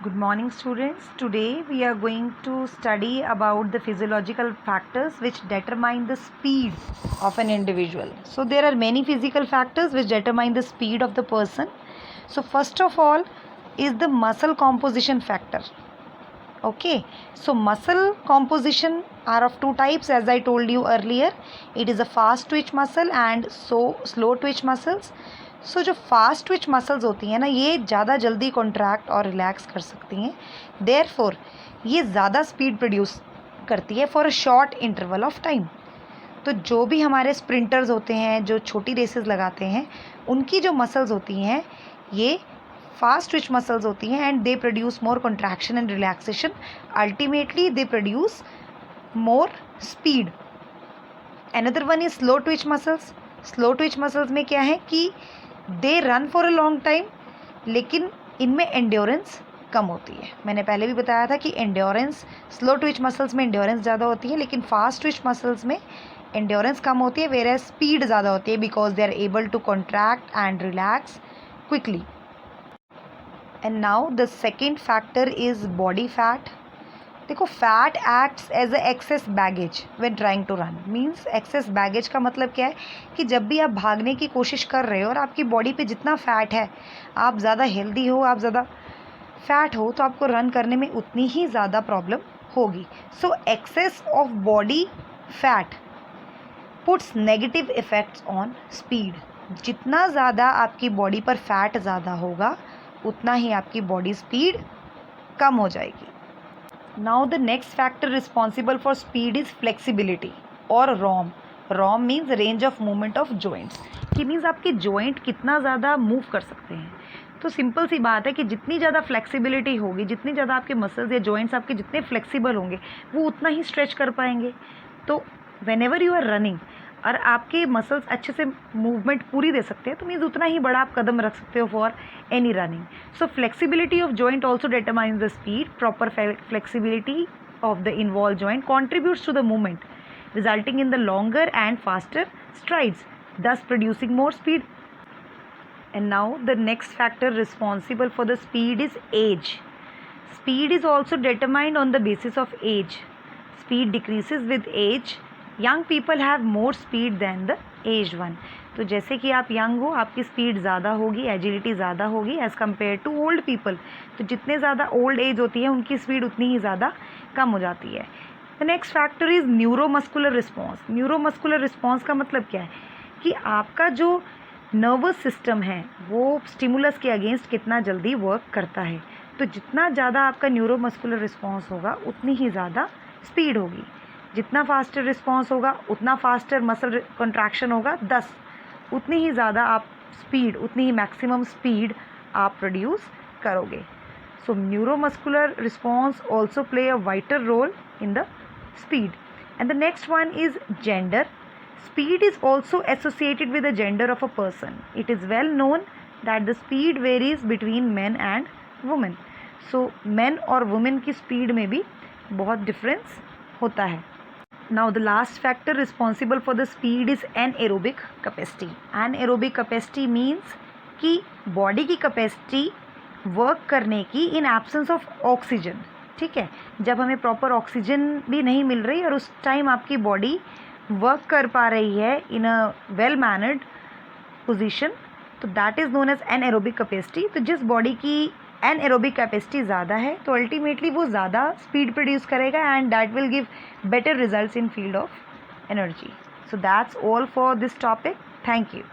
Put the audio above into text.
Good morning, students. Today we are going to study about the physiological factors which determine the speed of an individual. So there are many physical factors which determine the speed of the person. So first of all is the muscle composition factor. Okay, so muscle composition are of two types as I told you earlier. It is a fast twitch muscle and slow twitch muscles. सो जो fast twitch muscles होती हैं ना, ये ज़्यादा जल्दी contract और relax कर सकती हैं. देयरफॉर ये ज़्यादा स्पीड प्रोड्यूस करती है for a short interval of time. तो जो भी हमारे स्प्रिंटर्स होते हैं, जो छोटी रेसेस लगाते हैं, उनकी जो मसल्स होती हैं ये फास्ट ट्विच मसल्स होती हैं and they produce more contraction and relaxation. Ultimately they produce more speed. Another one is slow twitch muscles. Slow twitch muscles में क्या है कि they run for a long time, लेकिन इनमें एंड्योरेंस कम होती है. मैंने पहले भी बताया था कि एंड्योरेंस स्लो ट्विच मसल्स में एंड्योरेंस ज़्यादा होती है, लेकिन फास्ट ट्विच मसल्स में एंड्योरेंस कम होती है, वेयर स्पीड ज़्यादा होती है because they are able to contract and relax quickly. And now the second factor is body fat. देखो, fat acts as a excess baggage when trying to run. Means excess baggage का मतलब क्या है कि जब भी आप भागने की कोशिश कर रहे हो और आपकी बॉडी पे जितना फ़ैट है, आप ज़्यादा हेल्दी हो, आप ज़्यादा फैट हो, तो आपको रन करने में उतनी ही ज़्यादा प्रॉब्लम होगी. So excess of body fat puts negative effects on speed. जितना ज़्यादा आपकी बॉडी पर फैट ज़्यादा होगा, उतना ही आपकी बॉडी स्पीड कम हो जाएगी. Now the next factor responsible for speed is flexibility or ROM. ROM means range of movement of joints. कि मीन्स आपके joint कितना ज़्यादा मूव कर सकते हैं. तो सिंपल सी बात है कि जितनी ज़्यादा फ्लेक्सिबिलिटी होगी, जितनी ज़्यादा आपके मसल्स या जॉइंट्स आपके जितने फ्लेक्सिबल होंगे, वो उतना ही स्ट्रेच कर पाएंगे. तो whenever you are running और आपके मसल्स अच्छे से मूवमेंट पूरी दे सकते हैं, तो मीन्स उतना ही बड़ा आप कदम रख सकते हो for any running. So flexibility of joint also determines the speed. Proper flexibility of the involve joint contributes to the movement, resulting in the longer and faster strides, thus producing more speed. And now the next factor responsible for the speed is age. Speed is also determined on the basis of age. Speed decreases with age. Young people have more speed than the age one. तो जैसे कि आप young हो, आपकी speed ज़्यादा होगी, agility ज़्यादा होगी as compare to old people. तो जितने ज़्यादा ओल्ड एज होती है, उनकी स्पीड उतनी ही ज़्यादा कम हो जाती है. The next factor is neuromuscular response. Neuromuscular response का मतलब क्या है कि आपका जो नर्वस सिस्टम है वो स्टिमुलस के अगेंस्ट कितना जल्दी वर्क करता है. तो जितना ज़्यादा आपका न्यूरोमस्कुलर रिस्पॉन्स होगा, उतनी ही ज़्यादा स्पीड होगी. जितना फास्टर रिस्पॉन्स होगा, उतना फास्टर मसल कंट्रैक्शन होगा, 10 उतनी ही ज़्यादा आप स्पीड, उतनी ही मैक्सिमम स्पीड आप प्रोड्यूस करोगे. So neuromuscular response also play a vital role in the speed. And the next one is gender. Speed is also associated with the gender of a person. It is well known that the speed varies between man and women. So man और women की speed में भी बहुत difference होता है. Now the last factor responsible for the speed is anaerobic capacity. Anaerobic capacity means कि body की capacity work करने की इन एब्सेंस ऑफ ऑक्सीजन. ठीक है, जब हमें प्रॉपर ऑक्सीजन भी नहीं मिल रही और उस टाइम आपकी बॉडी वर्क कर पा रही है in a well mannered position, तो that is known as anaerobic capacity. तो जिस बॉडी की एनाएरोबिक कैपेसिटी ज़्यादा है, तो अल्टीमेटली वो ज़्यादा स्पीड प्रोड्यूस करेगा and that will give better results in field of energy. So that's all for this topic. Thank you.